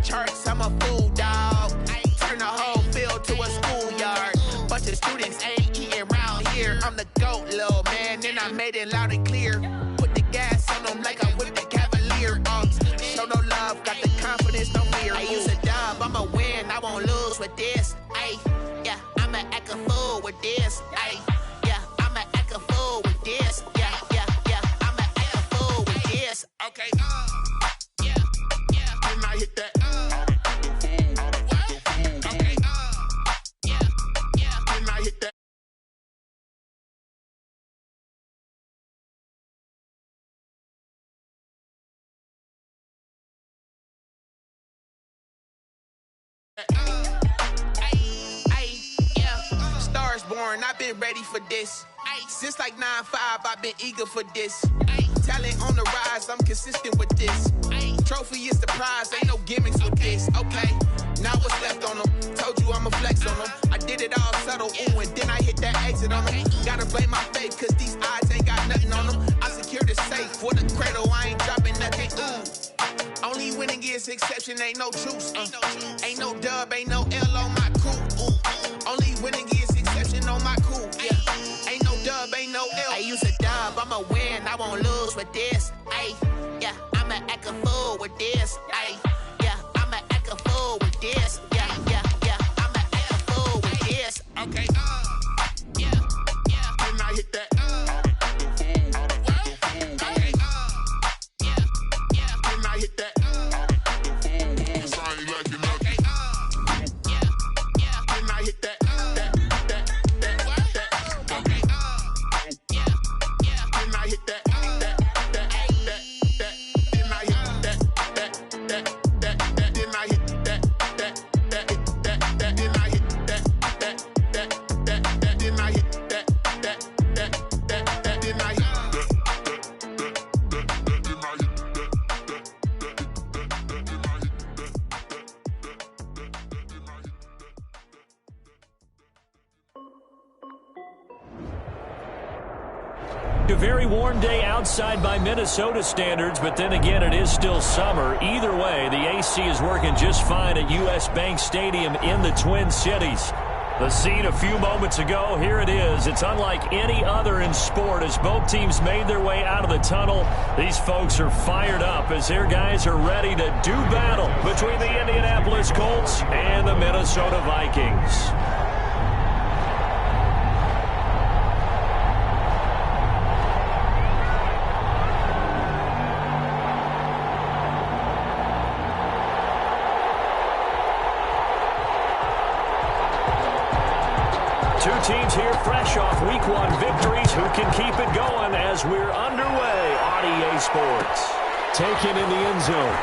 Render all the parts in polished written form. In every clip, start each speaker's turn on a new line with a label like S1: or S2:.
S1: charts, I'm a fool, dog. Turn the whole field to a schoolyard. Bunch of students ain't eating round here. I'm the GOAT, little man, and I made it loud and clear. Put the gas on them like I whipped the Cavalier. Show no love, got the confidence, no fear. I use a dub, I'ma win, I won't lose with this. Ay, yeah, I'ma act a fool with this. Ay, yeah, I'ma act a fool with this. Yeah, yeah, yeah, I'ma act a fool with this. Okay, yeah, yeah, and I hit that. Okay, yeah, yeah, and I hit that. Stars born, I've been ready for this. Since like 9-5, I've been eager for this. Talent on the rise, I'm consistent with this. Trophy is the prize, ain't no gimmicks with this. Okay, now what's left on them? Told you I'ma flex on them. I did it all subtle, ooh, and then I hit that exit on them. Gotta blame my faith, cause these odds ain't got nothing on them. I secure the safe for the cradle, I ain't dropping nothing, ooh. Only winning is exception, ain't no truce. Ain't no dub, ain't no L on my crew. Only winning is exception on my crew. Yeah, ain't no dub, ain't no L. I use a dub, I'ma win, I won't lose with this. Ay, yeah, I'ma act a fool with this. Ay, yeah, I'ma act a fool with this. Yeah, yeah, yeah, I'ma act a fool with this. Okay, yeah, yeah, and I hit that. Okay, yeah, yeah, and I hit that.
S2: A very warm day outside by Minnesota standards, but then again, it is still summer. Either way, the AC is working just fine at U.S. Bank Stadium in the Twin Cities. The scene a few moments ago, here it is. It's unlike any other in sport as both teams made their way out of the tunnel. These folks are fired up as their guys are ready to do battle between the Indianapolis Colts and the Minnesota Vikings. Two teams here fresh off Week 1 victories. Who can keep it going as we're underway on EA Sports? Taken in the end zone.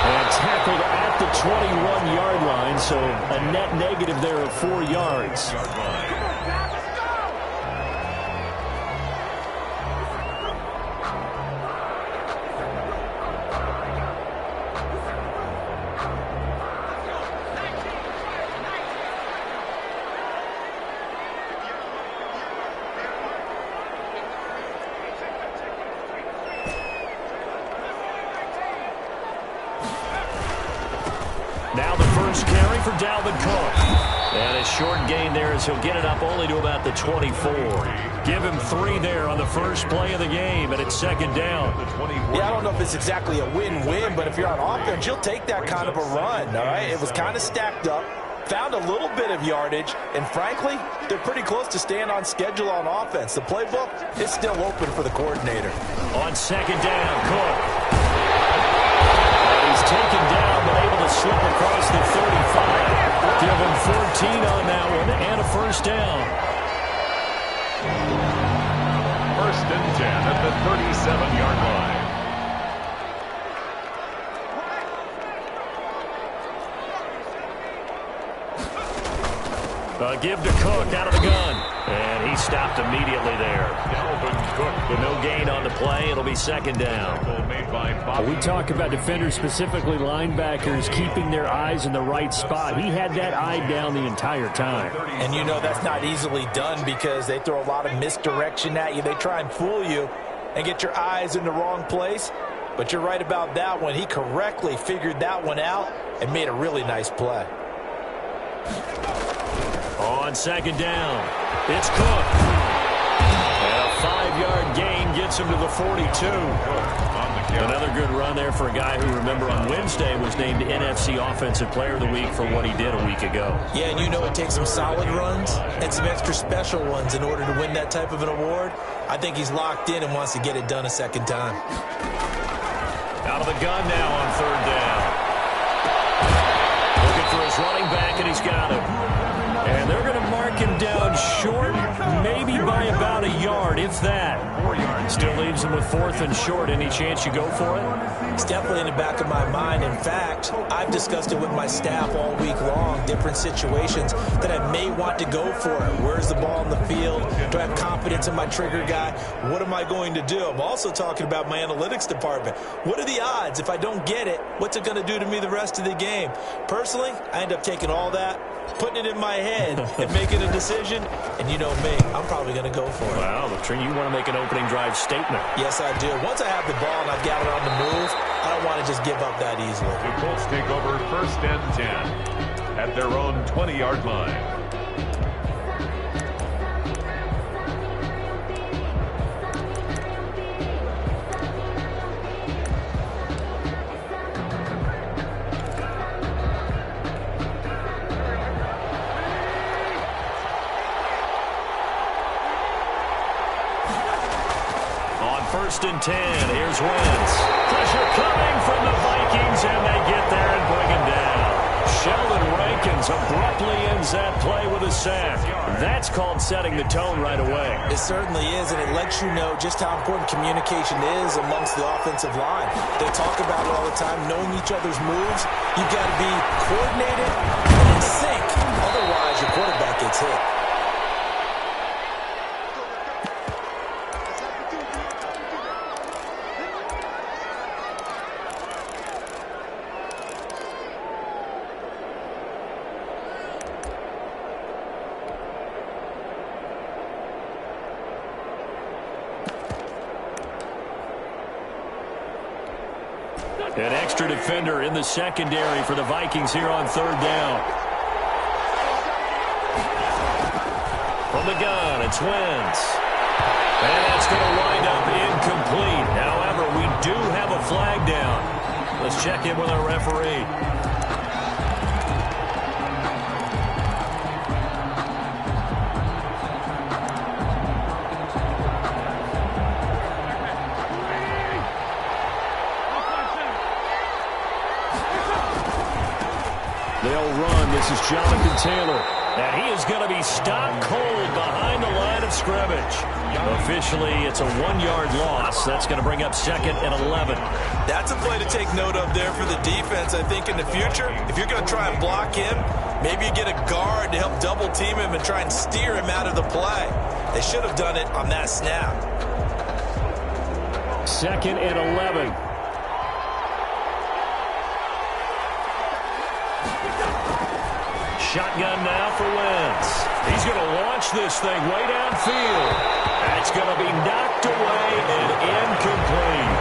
S2: And tackled at the 21-yard line, so a net negative there of 4 yards. Now the first carry for Dalvin Cook. And a short gain there as he'll get it up only to about the 24. Give him 3 there on the first play of the game, and it's second down.
S3: Yeah, I don't know if it's exactly a win-win, but if you're on offense, you'll take that kind of a run, all right? It was kind of stacked up, found a little bit of yardage, and frankly, they're pretty close to staying on schedule on offense. The playbook is still open for the coordinator.
S2: On second down, Cook. And he's taken down, but able to slip across the 35. Give him 14 on that one, and a first down.
S4: First and 10 at the 37-yard line.
S2: Give to Cook out of the gun. And he stopped immediately there.
S4: Dalvin Cook.
S2: But no gain on the play. It'll be second down.
S5: We talk about defenders, specifically linebackers, keeping their eyes in the right spot. He had that eye down the entire time.
S3: And you know that's not easily done because they throw a lot of misdirection at you. They try and fool you and get your eyes in the wrong place. But you're right about that one. He correctly figured that one out and made a really nice play.
S2: On second down, it's Cook. And a 5-yard gain gets him to the 42. Another good run there for a guy who, remember, on Wednesday was named NFC Offensive Player of the Week for what he did a week ago.
S3: Yeah, and you know it takes some solid runs and some extra special ones in order to win that type of an award. I think he's locked in and wants to get it done a second time.
S2: Out of the gun now on third down. Looking for his running back, and he's got him. And they're going to mark him down short, maybe by about a yard, if that. Still leaves him with 4th and short. Any chance you go for it?
S3: It's definitely in the back of my mind. In fact, I've discussed it with my staff all week long, different situations that I may want to go for it. Where's the ball in the field? Do I have confidence in my trigger guy? What am I going to do? I'm also talking about my analytics department. What are the odds? If I don't get it, what's it going to do to me the rest of the game? Personally, I end up taking all that, putting it in my head, and making a decision. And you know me, I'm probably going to go for it.
S2: Wow, you want to make an opening drive statement.
S3: Yes, I do. Once I have the ball and I've got it on the move, I don't want to just give up that easily.
S4: The Colts take over 1st and 10 at their own 20-yard line.
S2: On 1st and 10, here's Wentz. Pressure coming from the Vikings, and they get there and bring him down. Sheldon Rankins abruptly ends that play with a sack. That's called setting the tone right away.
S3: It certainly is, and it lets you know just how important communication is amongst the offensive line. They talk about it all the time, knowing each other's moves. You've got to be coordinated and in sync. Otherwise, your quarterback gets hit.
S2: An extra defender in the secondary for the Vikings here on third down. From the gun, it's Wentz. And that's going to wind up incomplete. However, we do have a flag down. Let's check in with our referee. They'll run. This is Jonathan Taylor. And he is going to be stopped cold behind the line of scrimmage. Officially, it's a 1-yard loss. That's going to bring up 2nd and 11.
S3: That's a play to take note of there for the defense. I think in the future, if you're going to try and block him, maybe you get a guard to help double team him and try and steer him out of the play. They should have done it on that snap.
S2: 2nd and 11. Shotgun now for Wentz. He's going to launch this thing way downfield. That's going to be knocked away and incomplete.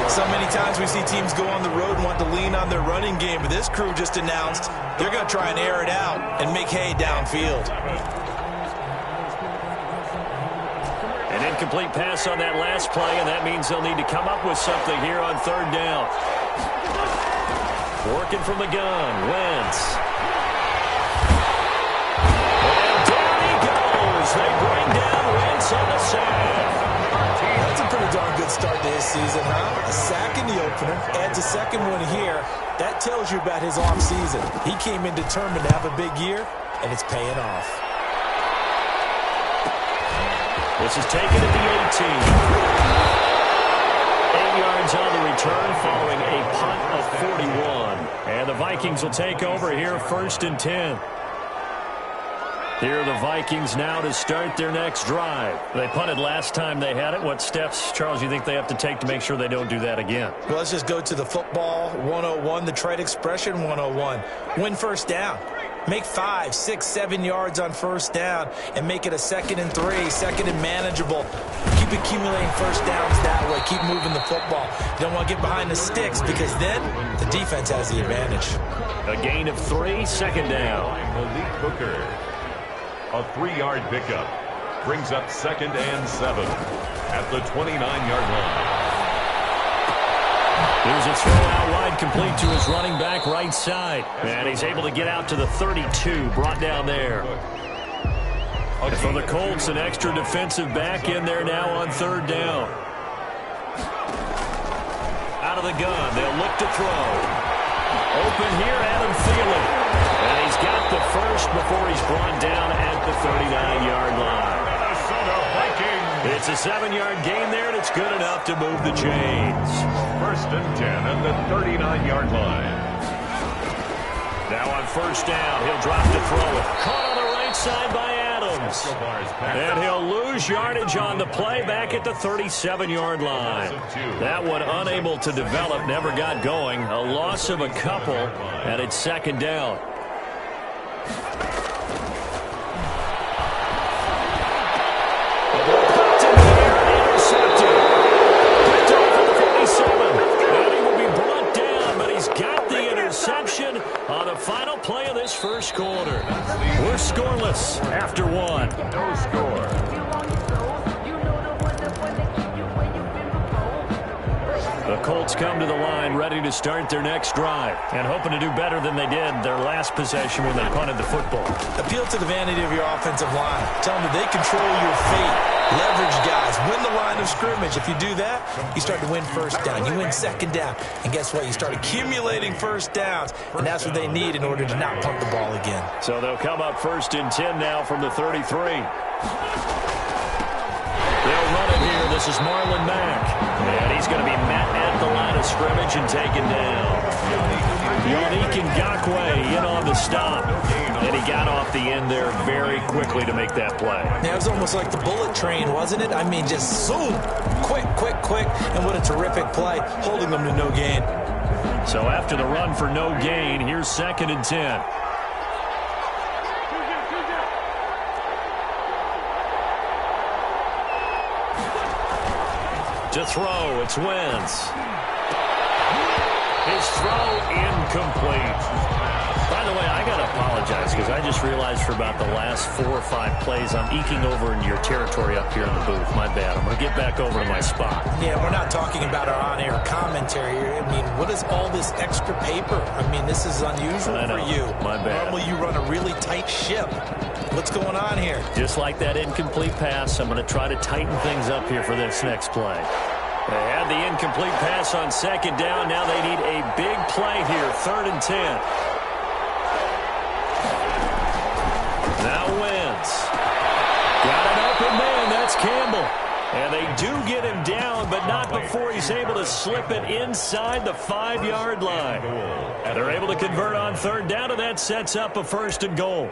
S3: So many times we see teams go on the road and want to lean on their running game, but this crew just announced they're going to try and air it out and make hay downfield.
S2: An incomplete pass on that last play, and that means they'll need to come up with something here on third down. Working from the gun, Wentz. They bring down Wentz on the sack.
S3: That's a pretty darn good start to his season, huh? A sack in the opener, adds a second one here. That tells you about his offseason. He came in determined to have a big year, and it's paying off.
S2: This is taken at the 18. 8 yards on the return following a punt of 41. And the Vikings will take over here 1st and 10. Here are the Vikings now to start their next drive. They punted last time they had it. What steps, Charles, you think they have to take to make sure they don't do that again?
S3: Well, let's just go to the football 101, the trade expression 101. Win first down. Make 5, 6, 7 yards on first down and make it a 2nd and 3, 2nd and manageable. keep accumulating first downs that way. Keep moving the football. You don't want to get behind the sticks because then the defense has the advantage.
S2: A gain of 3, second down.
S4: Malik Hooker. A 3-yard pickup. Brings up 2nd and 7 at the 29-yard line.
S2: Here's a throw out wide, complete to his running back right side. And he's able to get out to the 32, brought down there. And for the Colts, an extra defensive back in there now on 3rd down. Out of the gun, they'll look to throw. Open here, Adam Thielen. And he's got the first before he's brought down at the 39-yard line. It's a 7-yard gain there, and it's good enough to move the chains.
S4: 1st and 10 at the 39-yard line.
S2: Now on 1st down, he'll drop to throw it. Caught on the right side by Adams. And he'll lose yardage on the play back at the 37-yard line. That one unable to develop, never got going. A loss of a couple, and it's 2nd down. On the final play of this first quarter. We're scoreless after 1.
S4: No score.
S2: The Colts come to the line ready to start their next drive and hoping to do better than they did their last possession when they punted the football.
S3: Appeal to the vanity of your offensive line. Tell them that they control your fate. Leverage guys. Win the line of scrimmage. If you do that, you start to win 1st down. You win 2nd down. And guess what? You start accumulating 1st downs. And that's what they need in order to not punt the ball again.
S2: So they'll come up 1st and 10 now from the 33. They'll run it here. This is Marlon Mack. And he's going to be met at the line of scrimmage and taken down. Yannick Ngakoue in on the stop. And he got off the end there very quickly to make that play.
S3: Yeah, it was almost like the bullet train, wasn't it? I mean, just zoom. Quick, quick, quick. And what a terrific play, holding them to no gain.
S2: So after the run for no gain, here's 2nd and 10. To throw, it's Wentz. His throw incomplete. By the way, I got to apologize because I just realized for about the last 4 or 5 plays I'm eking over into your territory up here in the booth. My bad. I'm going to get back over to my spot.
S3: Yeah, we're not talking about our on-air commentary here. I mean, what is all this extra paper? I mean, this is unusual for you.
S2: My bad.
S3: Normally you run a really tight ship. What's going on here?
S2: Just like that incomplete pass, I'm going to try to tighten things up here for this next play. They had the incomplete pass on 2nd down. Now they need a big play here, 3rd and 10. Now Wentz. Got an open man. That's Campbell. And they do get him down, but not before he's able to slip it inside the 5-yard line. And they're able to convert on 3rd down, and that sets up a 1st and goal.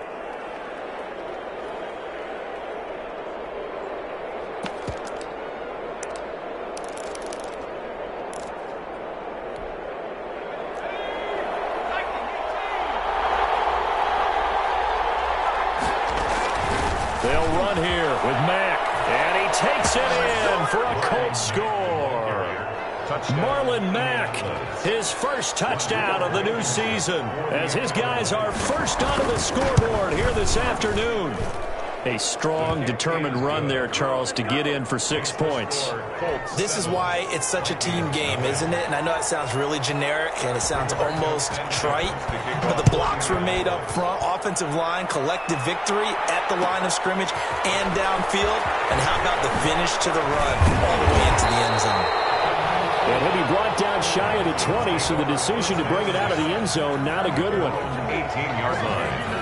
S2: They'll run here with Mack, and he takes it in for a Colts score. Marlon Mack, his first touchdown of the new season, as his guys are first onto the scoreboard here this afternoon. A strong, determined run there, Charles, to get in for 6 points.
S3: This is why it's such a team game, isn't it? And I know it sounds really generic and it sounds almost trite, but the blocks were made up front, offensive line, collective victory at the line of scrimmage and downfield. And how about the finish to the run all the way into the end zone?
S5: And he'll be brought down shy of the 20, so the decision to bring it out of the end zone, not a good one.
S4: 18-yard line.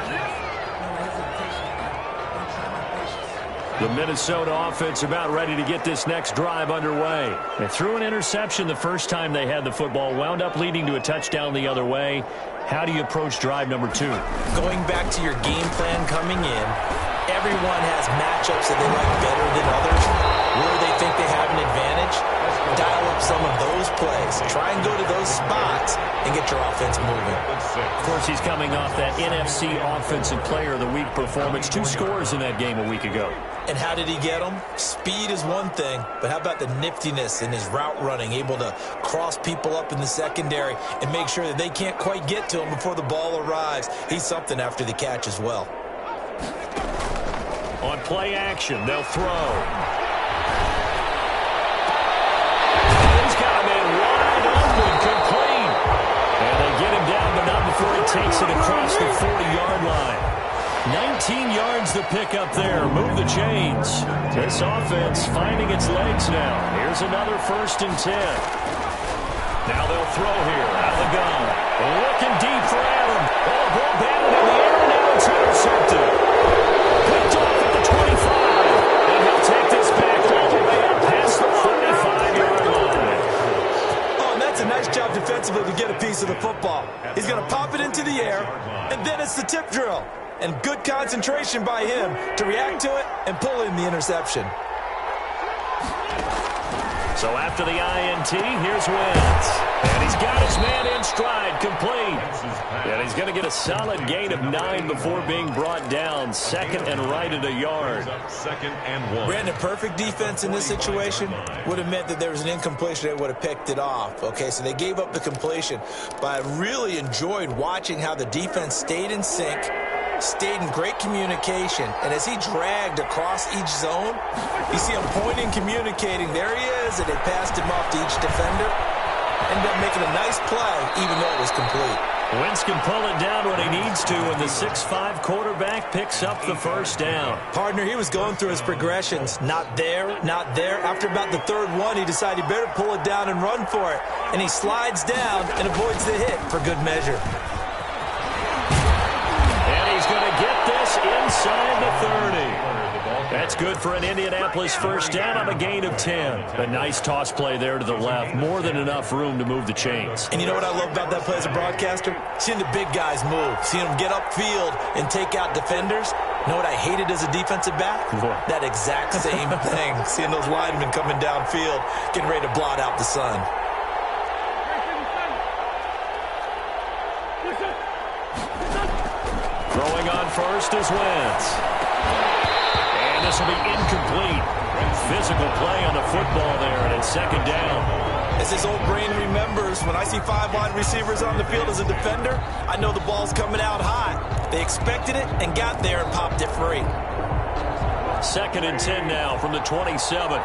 S2: The Minnesota offense about ready to get this next drive underway. They threw an interception the first time they had the football, wound up leading to a touchdown the other way. How do you approach drive number 2?
S3: Going back to your game plan coming in, everyone has matchups that they like better than others, where they think they have an advantage, dial up some of those plays. Try and go to those spots and get your offense moving.
S2: Of course, he's coming off that NFC Offensive Player of the Week performance. 2 scores in that game a week ago.
S3: And how did he get them? Speed is one thing, but how about the niftiness in his route running, able to cross people up in the secondary and make sure that they can't quite get to him before the ball arrives. He's something after the catch as well.
S2: On play action, they'll throw. He's got a man wide open, complete. And they get him down, but not before he takes it across the 40-yard line. 19 yards to pick up there. Move the chains. This offense finding its legs now. Here's another 1st and 10. Now they'll throw here out of the gun. Looking deep for Adam. Ball batted in the air, and now it's intercepted. Picked off at the 25. And he'll take this back all the way up past the 45-yard line.
S3: Oh, and that's a nice job defensively to get a piece of the football. He's going to pop it into the air, and then it's the tip drill. And good concentration by him to react to it and pull in the interception.
S2: So after the INT, here's Wentz. And he's got his man in stride, complete. And he's going to get a solid gain of 9 before being brought down. 2nd and right at a yard.
S4: 2nd and 1.
S3: Brandon, perfect defense in this situation would have meant that there was an incompletion. They would have picked it off. Okay, so they gave up the completion. But I really enjoyed watching how the defense stayed in sync, stayed in great communication, and as he dragged across each zone, you see him pointing, communicating. There he is, and they passed him off to each defender. Ended up making a nice play, even though it was complete.
S2: Wentz can pull it down when he needs to, and the 6'5" quarterback picks up the 1st down.
S3: Partner, he was going through his progressions. Not there, not there. After about the 3rd one, he decided he better pull it down and run for it. And he slides down and avoids the hit for good measure.
S2: He's going to get this inside the 30. That's good for an Indianapolis 1st down on a gain of 10. A nice toss play there to the left. More than enough room to move the chains.
S3: And you know what I love about that play as a broadcaster? Seeing the big guys move. Seeing them get upfield and take out defenders. You know what I hated as a defensive back?
S2: What?
S3: That exact same thing. Seeing those linemen coming downfield, getting ready to blot out the sun.
S2: Throwing on 1st is Wentz. And this will be incomplete. Physical play on the football there, and it's 2nd down.
S3: As his old brain remembers, when I see 5 wide receivers on the field as a defender, I know the ball's coming out high. They expected it and got there and popped it free.
S2: 2nd and 10 now from the 27.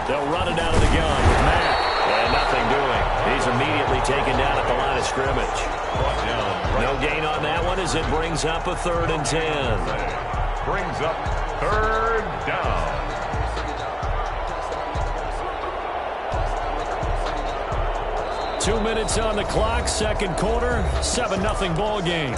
S2: They'll run it out of the gun with Mack. And nothing doing. He's immediately taken down at the line of scrimmage. No gain on that one as it brings up a 3rd and 10.
S4: Brings up 3rd down.
S2: Two minutes on the clock, 2nd quarter, 7-0 ball game.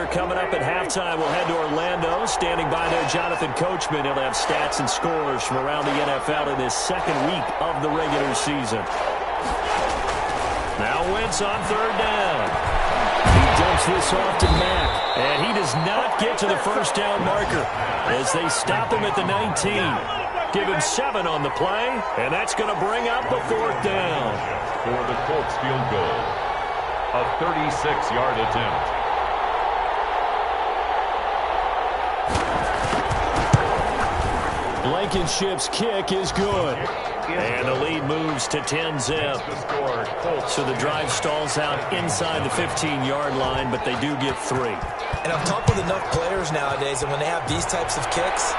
S2: Coming up at halftime, we'll head to Orlando. Standing by there, Jonathan Coachman. He'll have stats and scores from around the NFL in his 2nd week of the regular season. Now Wentz on 3rd down. He dumps this off to Mack. And he does not get to the 1st down marker as they stop him at the 19. Give him 7 on the play, and that's going to bring up the 4th down.
S4: For the Colts field goal, a 36-yard attempt.
S2: Blankenship's kick is good. And the lead moves to 10-zip. So the drive stalls out inside the 15-yard line, but they do get 3.
S3: And I've talked with enough players nowadays, and when they have these types of kicks,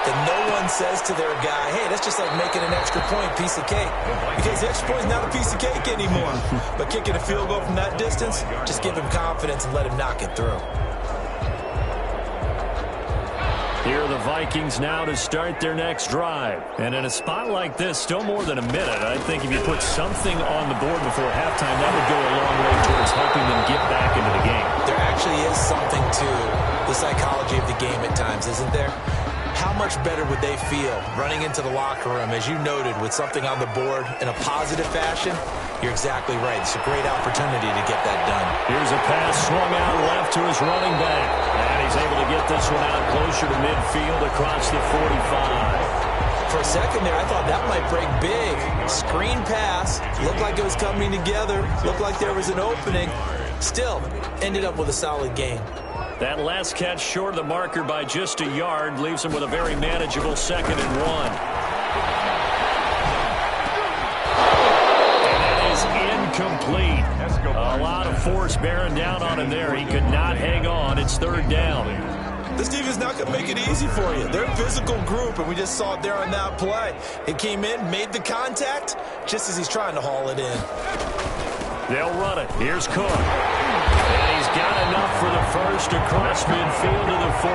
S3: that no one says to their guy, hey, that's just like making an extra point, piece of cake. Because the extra point is not a piece of cake anymore. But kicking a field goal from that distance, just give him confidence and let him knock it through.
S2: Here are the Vikings now to start their next drive. And in a spot like this, still more than a minute, I think if you put something on the board before halftime, that would go a long way towards helping them get back into the game.
S3: There actually is something to the psychology of the game at times, isn't there? How much better would they feel running into the locker room, as you noted, with something on the board in a positive fashion? You're exactly right. It's a great opportunity to get that done.
S2: Here's a pass swung out left to his running back. And he's able to get this one out closer to midfield across the 45.
S3: For a second there, I thought that might break big. Screen pass. Looked like it was coming together. Looked like there was an opening. Still, ended up with a solid gain.
S2: That last catch short of the marker by just a yard leaves him with a very manageable 2nd and 1. And that is incomplete. A lot of force bearing down on him there. He could not hang on. It's 3rd down.
S3: This defense is not going to make it easy for you. They're a physical group, and we just saw it there on that play. It came in, made the contact, just as he's trying to haul it in.
S2: They'll run it. Here's Cook. And he's got enough for the first across midfield to the 48.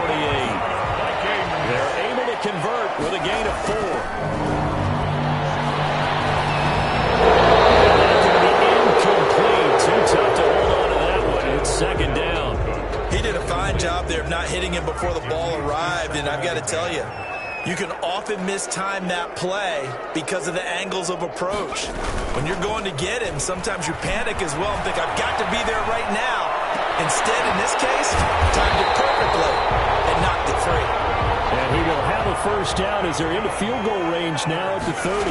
S2: They're able to convert with a gain of 4. That can be incomplete. Too tough to hold on to that one. It's 2nd down.
S3: He did a fine job there of not hitting him before the ball arrived, and I've got to tell you, you can often mistime that play because of the angles of approach. When you're going to get him, sometimes you panic as well and think, I've got to be there right now. Instead, in this case, timed it perfectly and knocked it free.
S2: And he will have a first down as they're into field goal range now at the 30.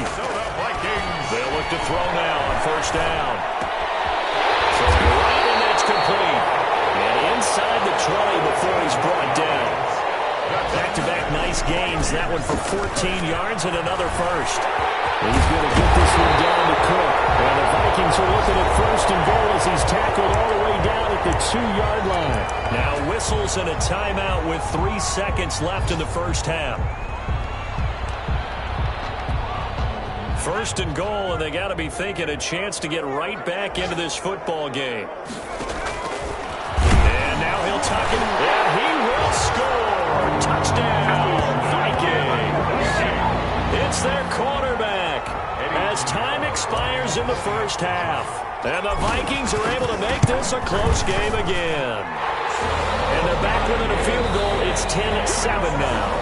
S2: They'll look to throw now on first down. So right, and it's complete. And inside the 20 before he's brought down. Back-to-back nice gains. That one for 14 yards and another first. He's going to get this one down to Cook. And the Vikings are looking at 1st and goal as he's tackled all the way down at the 2-yard line. Now whistles and a timeout with 3 seconds left in the first half. 1st and goal, and they got to be thinking a chance to get right back into this football game. And now he'll tuck it, and he will score. Touchdown, Vikings. It's their quarterback as time expires in the first half. And the Vikings are able to make this a close game again. And they're back within a field goal. It's 10-7 now.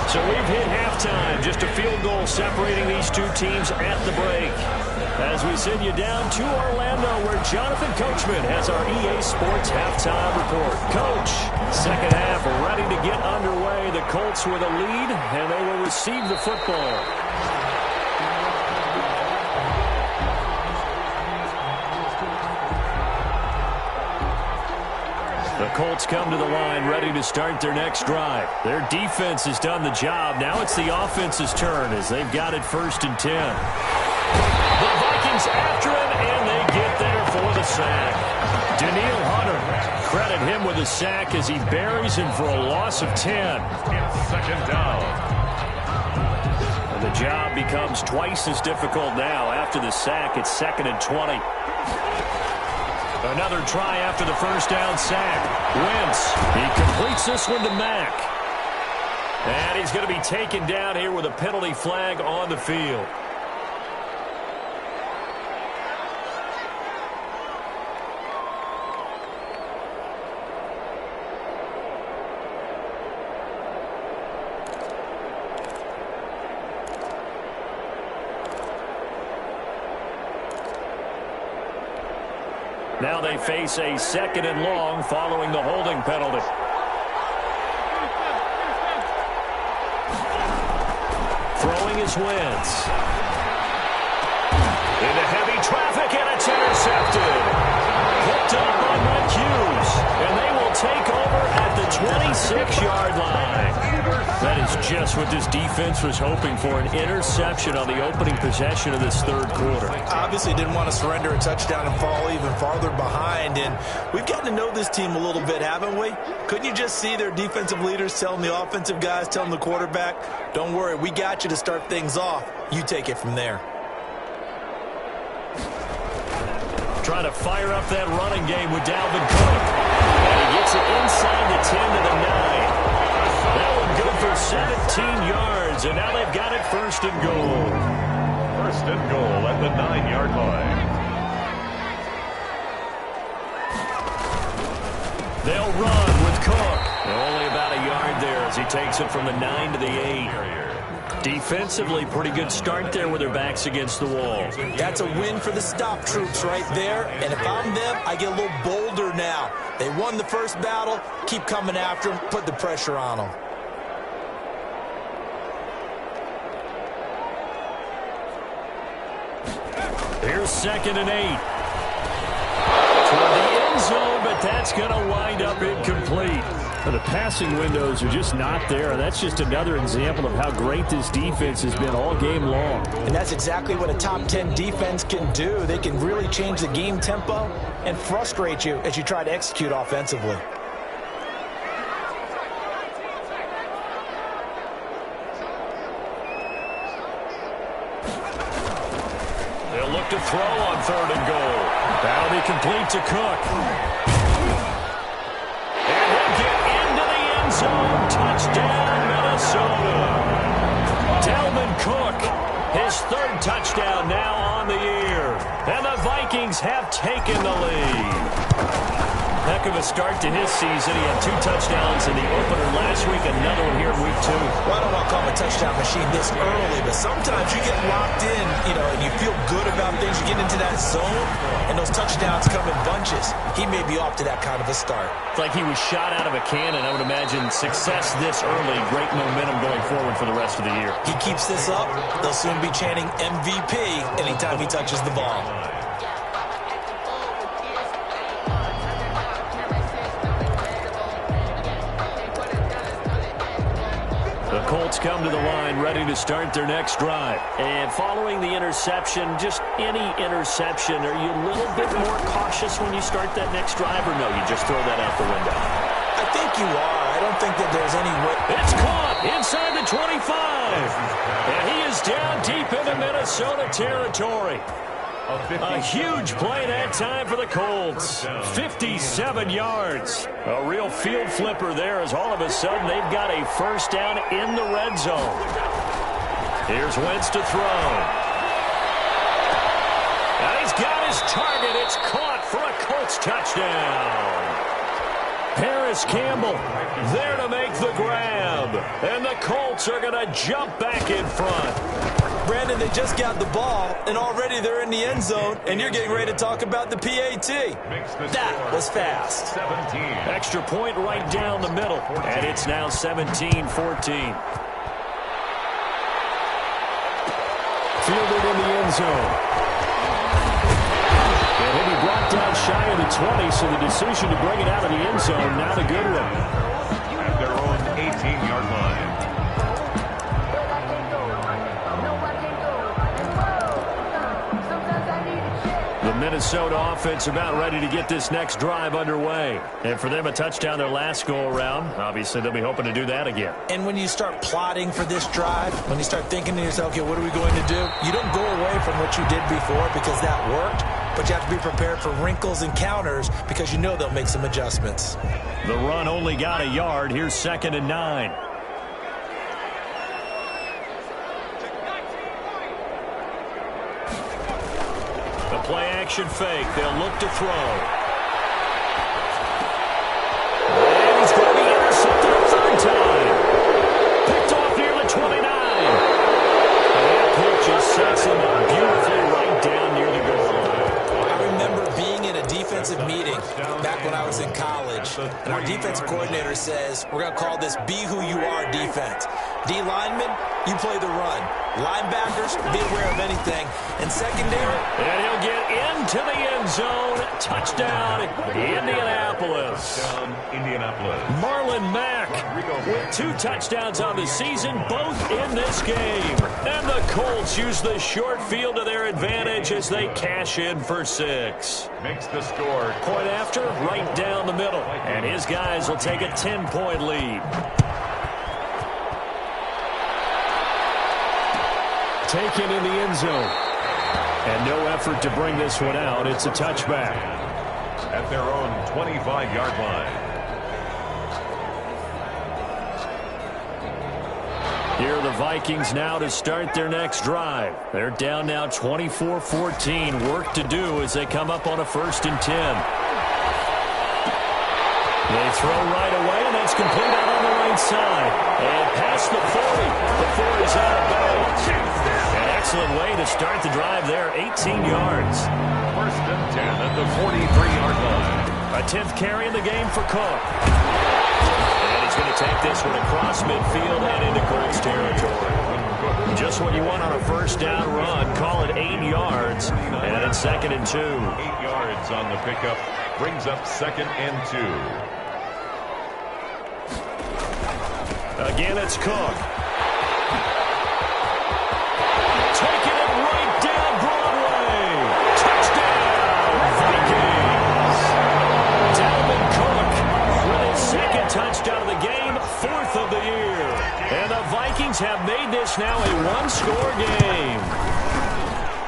S2: So we've hit halftime. Just a field goal separating these two teams at the break. As we send you down to Orlando, where Jonathan Coachman has our EA Sports halftime report. Coach, second half ready to get underway. The Colts with a lead, and they will receive the football. The Colts come to the line ready to start their next drive. Their defense has done the job. Now it's the offense's turn as they've got it 1st and 10. The Vikings after him, and they get there for the sack. Daniil Hunter, credit him with a sack as he buries him for a loss of 10.
S4: It's 2nd down.
S2: And the job becomes twice as difficult now. After the sack, it's 2nd and 20. Another try after the first down sack. Wentz, he completes this one to Mack. And he's going to be taken down here with a penalty flag on the field. Now they face a 2nd and long following the holding penalty. Throwing is Wentz. Into heavy traffic, and it's intercepted. Picked up by Mike Hughes, and they will take over at the 26-yard line. That is just what this defense was hoping for, an interception on the opening possession of this third quarter.
S3: Obviously didn't want to surrender a touchdown and fall even farther behind, and we've gotten to know this team a little bit, haven't we? Couldn't you just see their defensive leaders telling the offensive guys, telling the quarterback, don't worry, we got you to start things off. You take it from there.
S2: Trying to fire up that running game with Dalvin Cook. And he gets it inside the 10 to the 9. That one good for 17 yards, and now they've got it first and goal.
S4: First and goal at the 9-yard line.
S2: They'll run with Cook. Only about a yard there as he takes it from the 9 to the 8. Defensively, pretty good start there with their backs against the wall.
S3: That's a win for the stop troops right there. And if I'm them, I get a little bolder now. They won the first battle. Keep coming after them. Put the pressure on them.
S2: Here's 2nd and 8. Toward the end zone, but that's going to wind up incomplete.
S5: The passing windows are just not there, and that's just another example of how great this defense has been all game long.
S3: And that's exactly what a top 10 defense can do. They can really change the game tempo and frustrate you as you try to execute offensively.
S2: They'll look to throw on 3rd and goal. That'll be complete to Cook. And he'll get into the end zone. Touchdown, Minnesota. Dalvin Cook, his 3rd touchdown now on the year. And the Vikings have taken the lead. Heck of a start to his season. He had 2 touchdowns in the opener last week, another one here in week 2.
S3: Well, I don't want to call him a touchdown machine this early, but sometimes you get locked in, and you feel good about things. You get into that zone, and those touchdowns come in bunches. He may be off to that kind of a start.
S2: It's like he was shot out of a cannon. I would imagine success this early, great momentum going forward for the rest of the year.
S3: He keeps this up, they'll soon be chanting MVP anytime he touches the ball.
S2: The Colts come to the line ready to start their next drive. And following the interception, just any interception, are you a little bit more cautious when you start that next drive, or no, you just throw that out the window?
S3: I think you are. I don't think that there's any way.
S2: It's caught inside the 25. And he is down deep into Minnesota territory. A huge play that time for the Colts. 57 yards. A real field flipper there as all of a sudden they've got a first down in the red zone. Here's Wentz to throw. And he's got his target. It's caught for a Colts touchdown. Paris Campbell there to make the grab. And the Colts are going to jump back in front.
S3: Brandon, they just got the ball, and already they're in the end zone, and you're getting ready to talk about the PAT. That was fast.
S4: 17.
S2: Extra point right down the middle, and it's now 17-14. Fielded in the end zone. And he'll be brought down shy of the 20, so the decision to bring it out of the end zone, now the good one.
S4: At their own 18-yard line.
S2: The Minnesota offense about ready to get this next drive underway. And for them, a touchdown their last go-around. Obviously, they'll be hoping to do that again.
S3: And when you start plotting for this drive, when you start thinking to yourself, okay, what are we going to do? You don't go away from what you did before because that worked, but you have to be prepared for wrinkles and counters because you know they'll make some adjustments.
S2: The run only got a yard. Here's 2nd and 9. Play-action fake. They'll look to throw. And he's going to be intercepted a 3rd time. Picked off near the 29. And that pitch just sets him beautifully right down near the goal line.
S3: I remember being in a defensive meeting back when I was in college, and our defensive coordinator says, we're going to call this Be Who You Are defense. D linemen, you play the run. Linebackers, be aware of anything. And secondary.
S2: And he'll get into the end zone. Touchdown, Indianapolis. Marlon Mack with 2 touchdowns on the season, both in this game. And the Colts use the short field to their advantage as they cash in for 6.
S4: Makes the score.
S2: Point after, right down the middle. And his guys will take a 10-point lead. Taken in the end zone. And no effort to bring this one out. It's a touchback.
S4: At their own 25-yard line.
S2: Here are the Vikings now to start their next drive. They're down now 24-14. Work to do as they come up on a 1st and 10. They throw right away, and that's complete out on the right side. And past the 40 before he's out of bounds. An excellent way to start the drive there, 18 yards.
S4: 1st and 10 at the 43-yard line.
S2: A 10th carry in the game for Cook. He's going to take this one across midfield and into Colts territory. Just what you want on a 1st down run. Call it 8 yards. And it's 2nd and 2.
S4: 8 yards on the pickup. Brings up 2nd and 2.
S2: Again, it's Cook. Taking it right down Broadway. Touchdown, Vikings. Dalvin Cook with his 2nd touchdown of the game, 4th of the year. And the Vikings have made this now a 1-score game.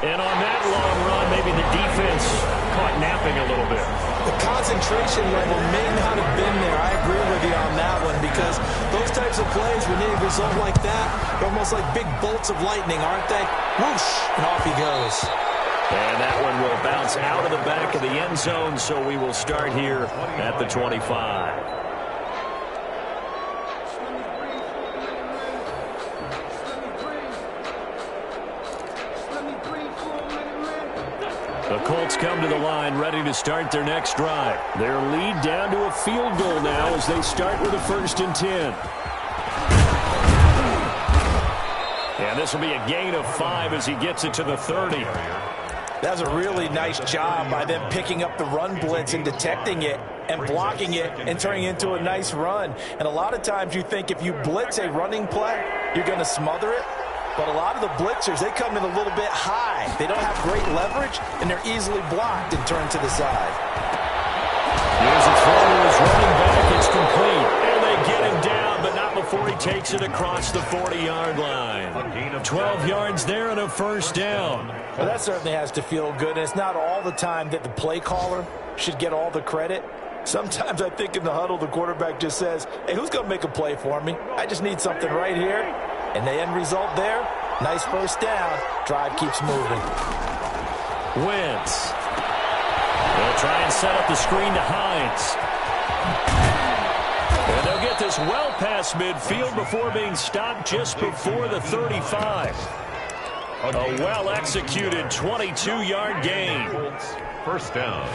S2: And on that long run, maybe the defense caught napping a little bit.
S3: The concentration level may not have been there. I agree with you on that one, because those types of plays, when they result like that, they're almost like big bolts of lightning, aren't they? Whoosh, and off he goes.
S2: And that one will bounce out of the back of the end zone, so we will start here at the 25. The Colts come to the line ready to start their next drive. Their lead down to a field goal now as they start with a 1st and 10. And this will be a gain of 5 as he gets it to the 30.
S3: That was a really nice job by them picking up the run blitz and detecting it and blocking it and turning it into a nice run. And a lot of times you think if you blitz a running play, you're going to smother it. But a lot of the blitzers, they come in a little bit high. They don't have great leverage, and they're easily blocked and turned to the side.
S2: Here's a throw to his running back. It's complete. And they get him down, but not before he takes it across the 40-yard line. 12 yards there and a 1st down.
S3: Well, that certainly has to feel good. And it's not all the time that the play caller should get all the credit. Sometimes I think in the huddle, the quarterback just says, hey, who's going to make a play for me? I just need something right here. And the end result there, nice 1st down. Drive keeps moving.
S2: Wentz. They'll try and set up the screen to Hines. And they'll get this well past midfield before being stopped just before the 35. A well-executed 22-yard gain.
S4: 1st down.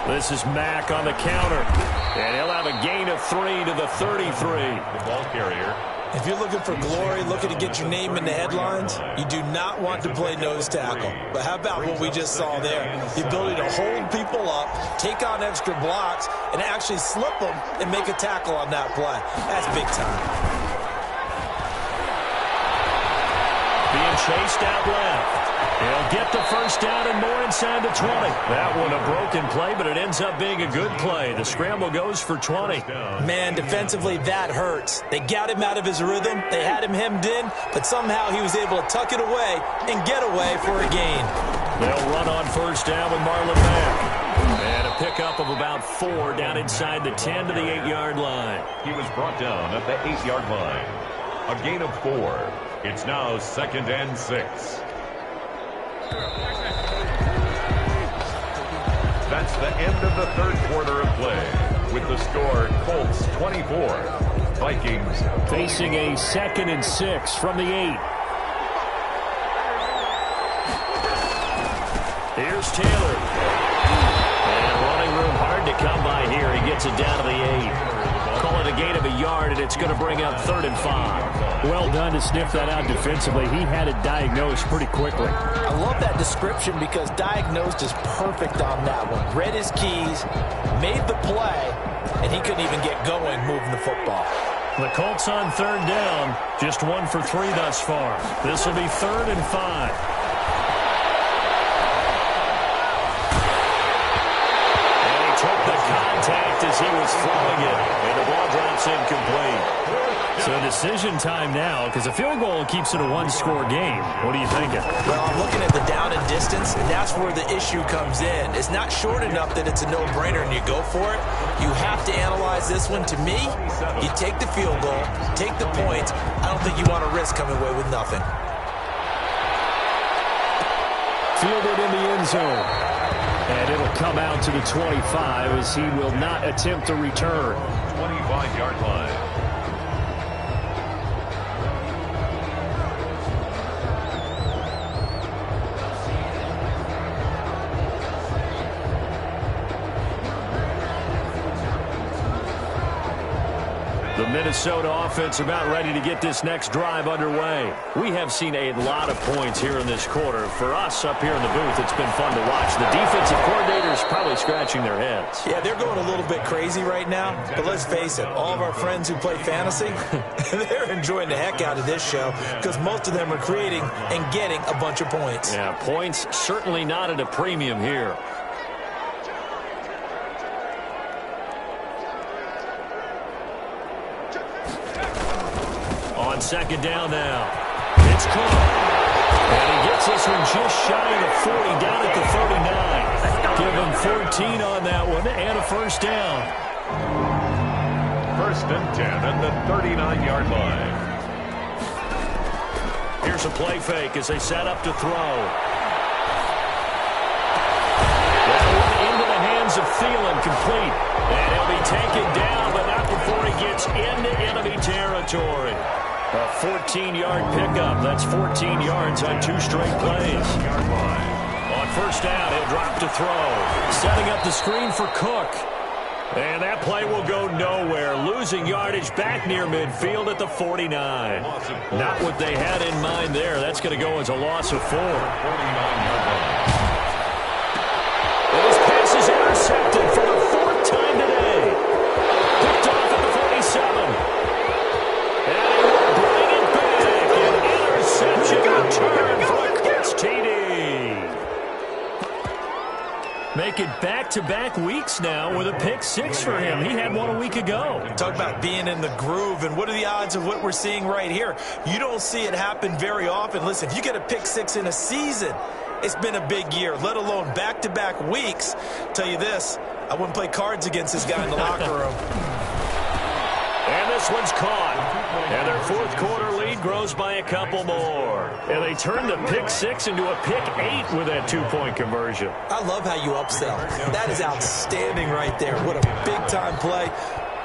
S2: This is Mack on the counter. And he'll have a gain of 3 to the 33.
S4: The ball carrier.
S3: If you're looking for glory, looking to get your name in the headlines, you do not want to play nose tackle. But how about what we just saw there? The ability to hold people up, take on extra blocks, and actually slip them and make a tackle on that play. That's big time.
S2: Being chased out left. He'll get the 1st down and more inside the 20. That one a broken play, but it ends up being a good play. The scramble goes for 20.
S3: Man, defensively, that hurts. They got him out of his rhythm. They had him hemmed in, but somehow he was able to tuck it away and get away for a gain.
S2: They'll run on 1st down with Marlon Mack. And a pickup of about 4 down inside the 10 to the 8-yard line.
S4: He was brought down at the 8-yard line. A gain of 4. It's now 2nd and 6. That's the end of the 3rd quarter of play. With the score, Colts 24, Vikings
S2: facing a 2nd and 6 from the 8. Here's Taylor. And running room hard to come by here. He gets it down to the 8. Call it a gain of a yard, and it's going to bring up 3rd and 5.
S5: Well done to sniff that out defensively. He had it diagnosed pretty quickly.
S3: I love that description because diagnosed is perfect on that one. Read his keys, made the play, and he couldn't even get going moving the football.
S2: The Colts on 3rd down, just 1 for 3 thus far. This will be 3rd and 5. Contact as he was throwing it, and the ball drops incomplete. So decision time now, because a field goal keeps it a one-score game. What are you thinking?
S3: Well, I'm looking at the down and distance, and that's where the issue comes in. It's not short enough that it's a no-brainer and you go for it. You have to analyze this one. To me, you take the field goal, take the points. I don't think you want to risk coming away with nothing.
S5: Fielded in the end zone. And it'll come out to the 25 as he will not attempt to return.
S4: 25-yard line.
S2: The Minnesota offense about ready to get this next drive underway. We have seen a lot of points here in this quarter. For us up here in the booth, it's been fun to watch. The defensive coordinators probably scratching their heads.
S3: Yeah, they're going a little bit crazy right now. But let's face it, all of our friends who play fantasy, they're enjoying the heck out of this show because most of them are creating and getting a bunch of points.
S2: Yeah, points certainly not at a premium here. On second down now. It's caught. And he gets this one just shy of the 40, down at the 39. Give him 14 on that one and a first down.
S4: First and 10 at the 39-yard line.
S2: Here's a play fake as they set up to throw. That one into the hands of Thielen, complete. And he'll be taken down, but not before he gets into enemy territory. A 14-yard pickup. That's 14 yards on 2 straight plays. On first down, he'll drop to throw. Setting up the screen for Cook. And that play will go nowhere. Losing yardage back near midfield at the 49. Not what they had in mind there. That's going to go as a loss of 4. And his pass is intercepted for the 4th time today. Picked off at the 47. And he will bring it back. An interception return for the Colts TD. Make it back-to-back weeks now with a pick 6 for him. He had one a week ago.
S3: Talk about being in the groove, and what are the odds of what we're seeing right here? You don't see it happen very often. Listen, if you get a pick 6 in a season, it's been a big year, let alone back-to-back weeks. Tell you this, I wouldn't play cards against this guy in the locker room.
S2: And this one's caught. And their 4th quarter lead grows by a couple more. And they turn the pick 6 into a pick 8 with that 2-point conversion.
S3: I love how you upsell. That is outstanding right there. What a big-time play.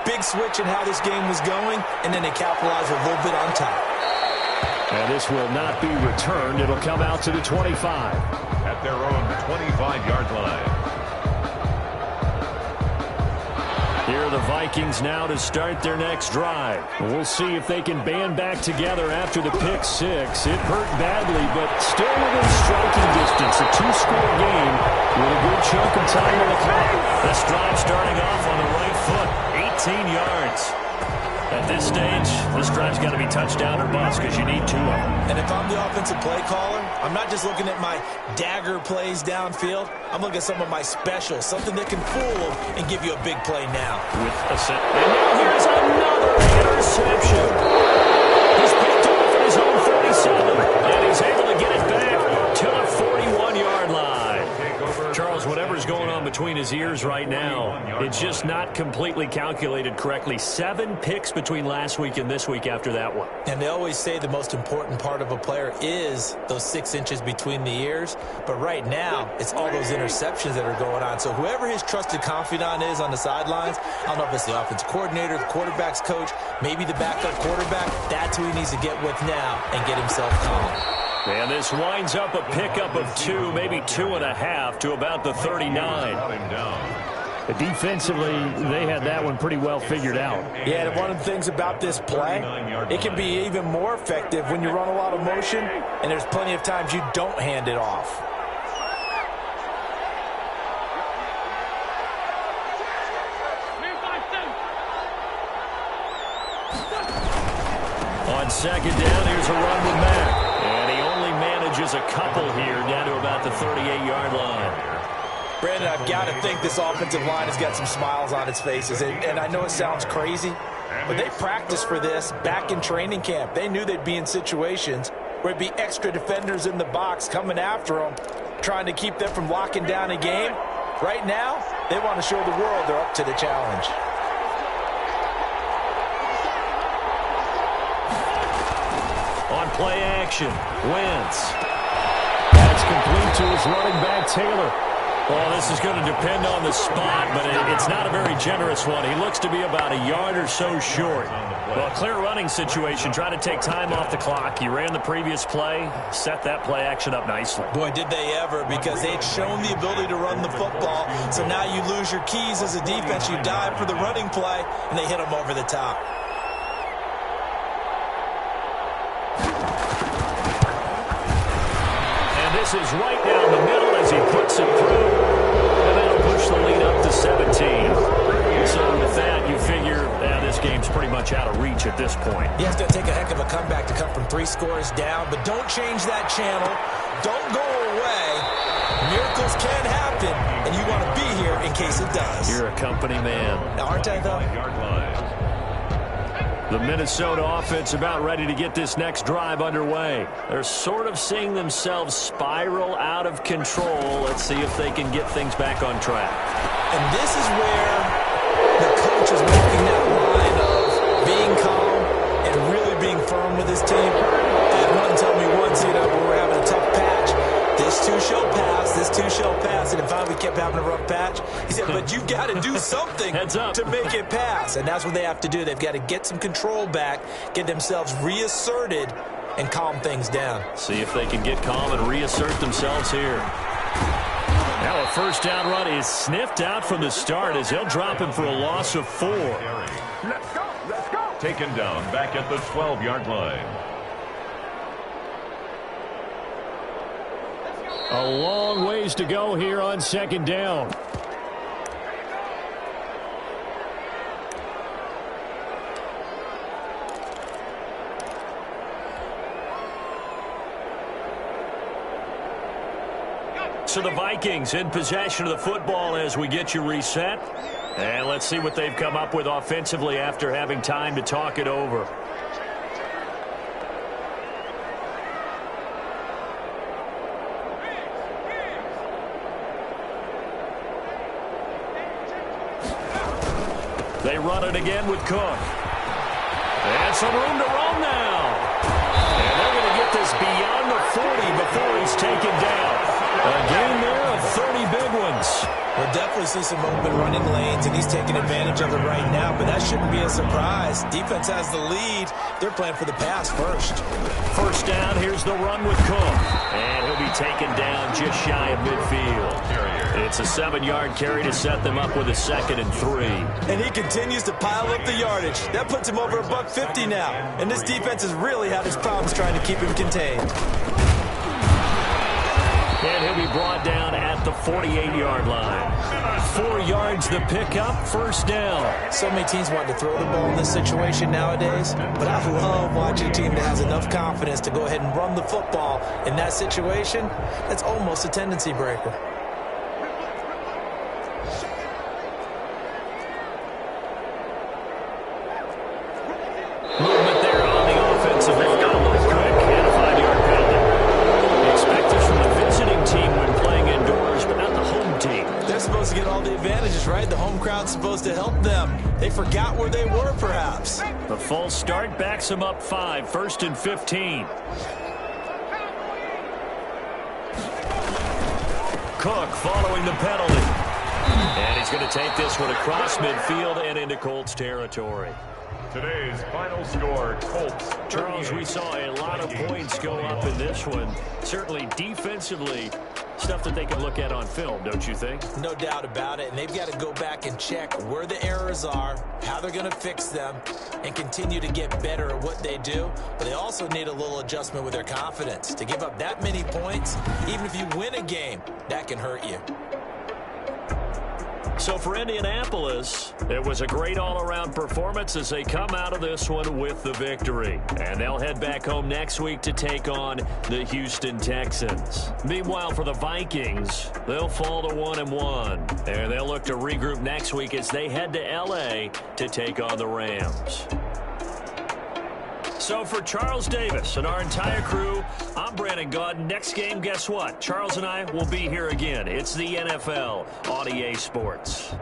S3: Big switch in how this game was going, and then they capitalize a little bit on top.
S5: And this will not be returned. It'll come out to the 25.
S4: At their own 25-yard line.
S2: Here are the Vikings now to start their next drive.
S5: We'll see if they can band back together after the pick 6. It hurt badly, but still within striking distance. A 2-score game with a good chunk of time on the clock.
S2: This drive starting off on the right foot, 18 yards. At this stage, this drive's got to be touchdown or bust because you need 2 of them.
S3: And if I'm the offensive play caller, I'm not just looking at my dagger plays downfield. I'm looking at some of my specials, something that can fool them and give you a big play now.
S2: And now here's another interception. He's picked off at his own 47, and he's able to get it back to the 41-yard line. Charles, whatever's going on between his ears right now, it's just not completely calculated correctly. 7 picks between last week and this week after that one.
S3: And they always say the most important part of a player is those 6 inches between the ears. But right now, it's all those interceptions that are going on. So whoever his trusted confidant is on the sidelines, I don't know if it's the offensive coordinator, the quarterback's coach, maybe the backup quarterback, that's who he needs to get with now and get himself calm.
S2: And this winds up a pickup of 2, maybe 2.5 to about the 39.
S5: Defensively, they had that one pretty well figured out.
S3: Yeah, and one of the things about this play, it can be even more effective when you run a lot of motion, and there's plenty of times you don't hand it off.
S2: On second down, here's a run with Mack. And he only manages a couple here down to about the 38-yard line.
S3: Brandon, I've got to think this offensive line has got some smiles on its faces. And I know it sounds crazy, But they practiced for this back in training camp. They knew they'd be in situations where it'd be extra defenders in the box coming after them, trying to keep them from locking down a game. Right now, they want to show the world they're up to the challenge.
S2: On play action, Wentz. That's complete to his running back, Taylor. Well, this is going to depend on the spot, but it's not a very generous one. He looks to be about a yard or so short. Well, clear running situation. Try to take time off the clock. You ran the previous play, set that play action up nicely.
S3: Boy, did they ever, because they'd shown the ability to run the football. So now you lose your keys as a defense. You dive for the running play, and they hit them over the top.
S2: This is right down the middle as he puts it through, and that'll push the lead up to 17. So with that, you figure this game's pretty much out of reach at this point.
S3: Yeah, it's going to take a heck of a comeback to come from 3 scores down, but don't change that channel. Don't go away. Miracles can happen, and you want to be here in case it does.
S2: You're a company man.
S3: Now, aren't I, though?
S2: The Minnesota offense about ready to get this next drive underway. They're sort of seeing themselves spiral out of control. Let's see if they can get things back on track.
S3: And this is where the coach is walking that line of being calm and really being firm with his team. I had one tell me once, when we were having a tough patch, this too shall pass, this too shall pass. And finally we kept having a rough patch. He said, but you've got to do something to make it pass. And that's what they have to do. They've got to get some control back, get themselves reasserted, and calm things down.
S2: See if they can get calm and reassert themselves here. Now a first down run is sniffed out from the start as he'll drop him for a loss of 4.
S4: Let's go, let's go. Taken down back at the 12-yard line.
S5: A long ways to go here on second down.
S2: So the Vikings in possession of the football as we get you reset. And let's see what they've come up with offensively after having time to talk it over. They run it again with Cook. And some room to roam now. And they're going to get this beyond the 40 before he's taken down. A gain there of 30 big ones.
S3: We'll definitely see some open running lanes, and he's taking advantage of it right now, but that shouldn't be a surprise. Defense has the lead. They're playing for the pass first.
S2: First down, here's the run with Cook. And he'll be taken down just shy of midfield. It's a 7-yard carry to set them up with a 2nd and 3.
S3: And he continues to pile up the yardage. That puts him over $150 now. And this defense has really had its problems trying to keep him contained.
S2: And he'll be brought down at the 48-yard line. 4 yards the pickup, first down.
S3: So many teams want to throw the ball in this situation nowadays, but I love watching a team that has enough confidence to go ahead and run the football in that situation. That's almost a tendency breaker.
S2: Movement there on the offensive line. Quick and a 5-yard penalty. Expect this from the visiting team when playing indoors, but not the home team.
S3: They're supposed to get all the advantages, right? The home crowd's supposed to help them. They forgot where they were, perhaps.
S2: The false start backs them up 5, 1st and 15. Cook following the penalty. And he's going to take this one across midfield and into Colts territory.
S4: Today's final score, Colts.
S2: Charles, we saw a lot of points go up in this one. Certainly defensively, stuff that they can look at on film, don't you think?
S3: No doubt about it. And they've got to go back and check where the errors are, how they're going to fix them, and continue to get better at what they do. But they also need a little adjustment with their confidence. To give up that many points, even if you win a game, that can hurt you.
S2: So for Indianapolis, it was a great all-around performance as they come out of this one with the victory. And they'll head back home next week to take on the Houston Texans. Meanwhile, for the Vikings, they'll fall to 1-1. And they'll look to regroup next week as they head to L.A. to take on the Rams. So for Charles Davis and our entire crew, I'm Brandon Gaudin. Next game, guess what? Charles and I will be here again. It's the NFL on EA Sports.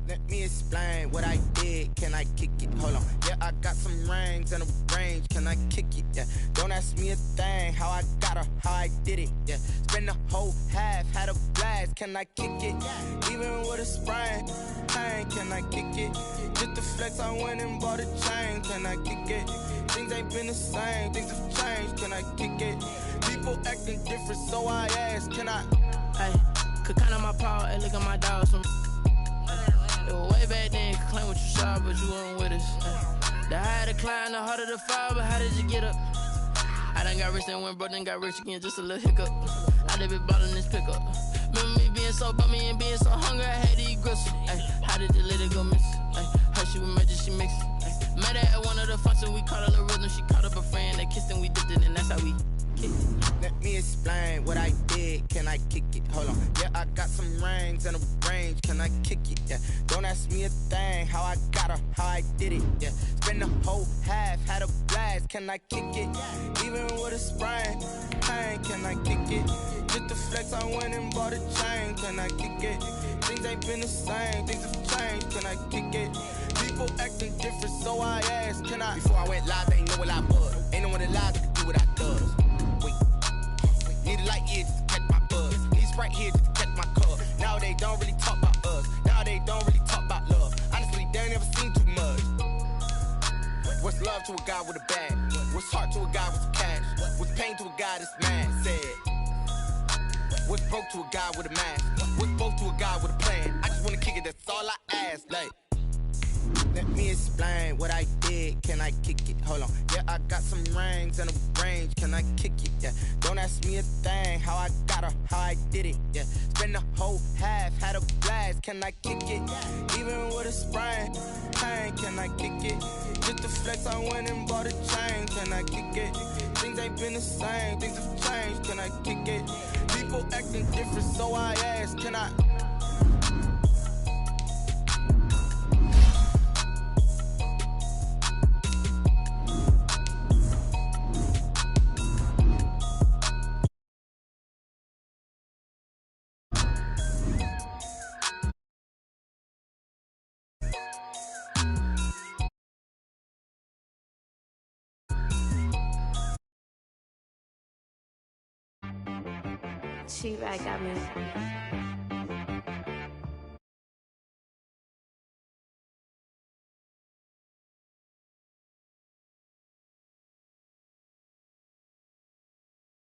S1: Let me explain what I did. Can I kick it? Hold on. Yeah, I got some rings and a range. Can I kick it? Yeah. Don't ask me a thing. How I got her, how I did it. Yeah. Spend the whole half, had a blast. Can I kick it? Even with a sprain. Can I kick it? Just the flex, I went and bought a chain. Can I kick it? Things ain't been the same. Things have changed. Can I kick it? People acting different, so I ask. Can I?
S6: Hey, could count on my power and look at my dogs. It was way back then, could claim what you saw, but you weren't with us. The higher the climb, the harder the fall, but how did you get up? I done got rich and went broke, then got rich again, just a little hiccup. I done been ballin' this pickup. Remember me being so bummy and being so hungry, I had to eat gristle. How did the lady go miss? Her she was magic, she mixed. Met her at one of the functions, we caught her rhythm, she caught up a friend, they kissed and we dipped it, and that's how we kicked it.
S1: Let me explain what I did. Can I kick it? Hold on. Yeah, I got some rings and a range. Can I kick it? Yeah. Don't ask me a thing. How I got her, how I did it. Yeah. Spend the whole half, had a blast. Can I kick it? Even with a sprain. Can I kick it? Just the flex, I went and bought a chain. Can I kick it? Things ain't been the same. Things have changed. Can I kick it? People acting different, so I asked. Can I? Before I went live, they ain't know what I was. Ain't no one alive that could do what I does. Need a light here just to catch my buzz. Need Sprite here just to catch my cup. Now they don't really talk about us. Now they don't really talk about love. Honestly, they ain't never seen too much. What's love to a guy with a bag? What's heart to a guy with some cash? What's pain to a guy that's mad? Said. What's broke to a guy with a mask? What's both to a guy with a plan? I just wanna kick it, that's all I ask. Like.
S7: Let me explain what I did. Can I kick it? Hold on. Yeah, I got some rings and a range. Can I kick it? Yeah. Don't ask me a thing. How I got her, how I did it. Yeah. Spend the whole half, had a blast. Can I kick it? Even with a sprain, pain. Can I kick it? Just to flex, I went and bought a chain. Can I kick it? Things ain't been the same. Things have changed. Can I kick it? People acting different, so I ask. Can I?
S8: She back got me.